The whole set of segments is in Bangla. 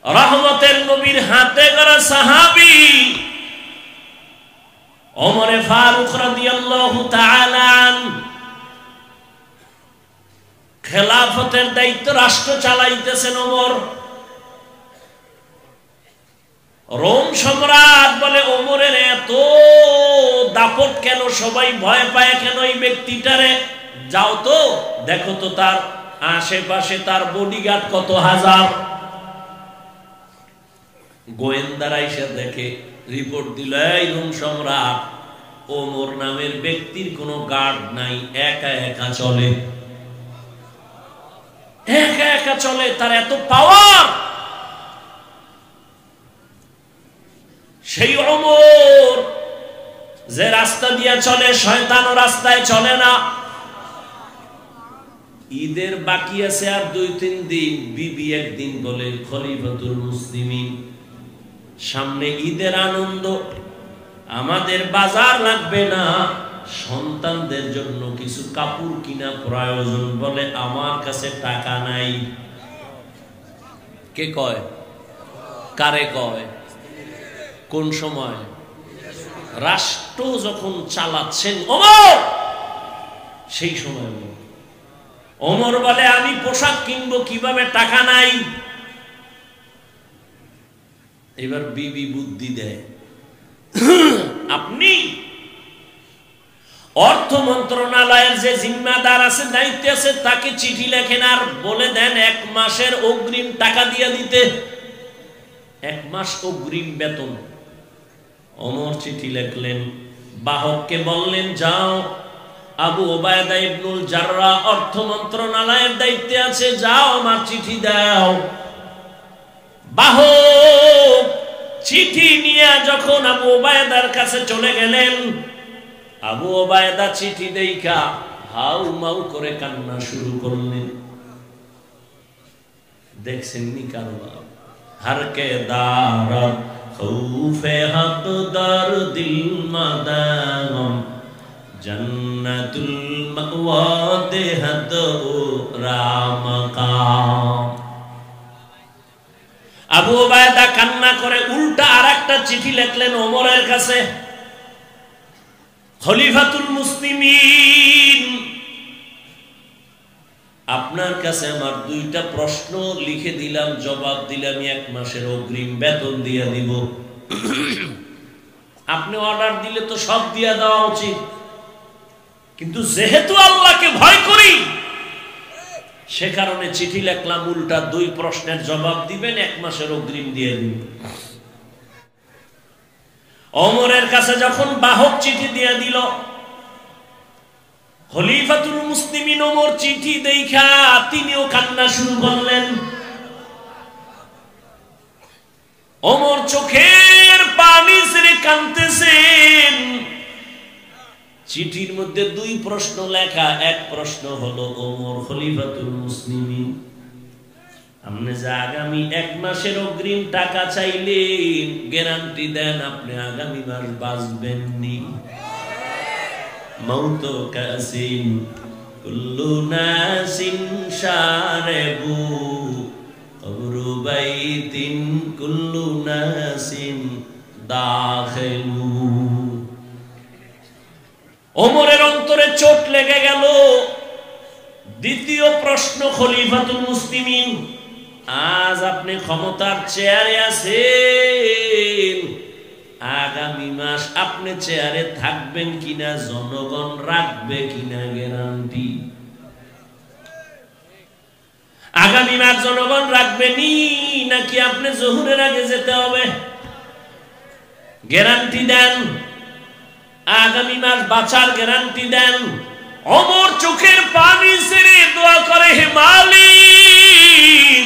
রহমতের নবীর হাতে গড়া সাহাবী ওমরে ফারুক রাদিয়াল্লাহু তাআলা খেলাফতের দায়িত্ব রাষ্ট্র চালাইতেছেন ওমর। রোম সম্রাট বলে ওমরের এত দাপট কেন, সবাই ভয় পায় কেন এই ব্যক্তিটারে? যাও তো দেখো তো তার আশেপাশে তার বডিগার্ড কত হাজার। গোয়েন্দারা এসে দেখে, রিপোর্ট দিল, এই রোম সম্রাট ওমর নামের ব্যক্তির কোনো গার্ড নাই, একা একা চলে, একা একা চলে, তার এত পাওয়ার। সেই ওমর যে রাস্তা দিয়ে চলে, শয়তানও রাস্তায় চলে না। ঈদের বাকি আছে আর 2-3 দিন। বিবি একদিন বলে, খলিফাতুল মুসলিমিন, সামনে ঈদের আনন্দ, আমাদের বাজার লাগবে না, সন্তানদের জন্য কিছু কাপড় কিনা প্রয়োজন। বলে, আমার কাছে টাকা নাই। কে কয়? কারে কয়? কোন সময়? রাষ্ট্র যখন চালাচ্ছেন ওমর, সেই সময় ওমর বলে, আমি পোশাক কিনবো কিভাবে, টাকা নাই। এবার বিবি বুদ্ধি দেয়, আপনি অর্থ মন্ত্রণালয়ের যে জিম্মাদার আছে, দায়িত্ব আছে, তাকে চিঠি লেখেন আর বলে দেন 1 মাসের অগ্রিম টাকা দিয়ে দিতে, 1 মাস অগ্রিম বেতন। ওমর চিঠি লিখলেন, বাহককে বললেন, যাও, আবু ওবায়দা ইবনুল জাররাহ অর্থ মন্ত্রণালয়ের দায়িত্বে আছে, যাও আমার চিঠি দাও। বাহক চিঠি নিয়ে যখন আবু ওবায়দার কাছে চলে গেলেন, আবু ওবায়দা চিঠি দেখা হাউ মাউ করে কান্না শুরু করলেন। দেখছেন নি কারবার? হারকে দার খৌফে হক দার দিল মাদাম জান্নাতুল মাওয়া দেহদ রামকাম। আবু ওবায়দা কান্না করে উল্টা আরেকটা চিঠি লিখলেন ওমরের কাছে, খলিফাতুল মুসলিমিন, আপনার কাছে আমার 2টা প্রশ্ন লিখে দিলাম, জবাব দিলে আমি 1 মাসের অগ্রিম বেতন দিয়ে দিব। আপনি অর্ডার দিলে তো সব দিয়ে দেওয়া উচিত, কিন্তু যেহেতু আল্লাহকে ভয় করি, সে কারণে চিঠি লিখলাম, উল্টা 2 প্রশ্নের জবাব দিবেন, 1 মাসের অগ্রিম দিয়ে দিবেন। ওমরের কাছে যখন বাহক চিঠি দিয়ে দিল, খলিফাতুল মুসলিমিন ওমর চিঠি দেখা তিনিও কান্না শুরু করলেন। ওমর চোখের পানি ছেড়ে কাঁদতেছেন। চিঠির মধ্যে 2 প্রশ্ন লেখা। 1 প্রশ্ন হলো, ওমর খলিফাতুল মুসলিমিন, আপনি যে আগামী 1 মাসের অগ্রিম টাকা চাইলেন, গ্যারান্টি দেন আপনি আগামী মাস বাঁচবেন নি? মৌত কাসিন কুল্লু নাসিন শারেবু কবরু বাইতিন কুল্লু নাসিন দাখিলু। ওমরের অন্তরে চোট লেগে গেল। দ্বিতীয় প্রশ্ন, খলিফাতুল মুসলিমিন, আজ আপনি ক্ষমতার চেয়ারে আছেন, আগামী মাস আপনি চেয়ারে থাকবেন কিনা, জনগণ রাখবে কিনা গ্যারান্টি? আগামী মাস জনগণ রাখবেনি নাকি আপনি জোহরের আগে যেতে হবে? গ্যারান্টি দেন, আগামী মাস বাঁচার গ্যারান্টি দেন। ওমর চোখের পানি ছেড়ে দোয়া করে, হে মালিক,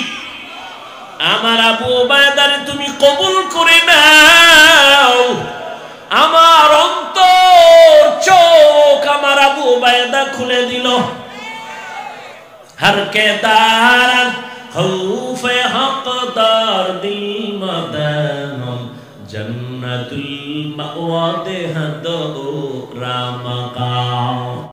আমার আবু ওবায়দারে তুমি কবুল করে নাও। আমার অন্তর চোখ আমার আবু ওবায়দা খুলে দিল। हर के दार खौफे हक़दार दिल मदन जन्नतुल मअवा देहद रामका।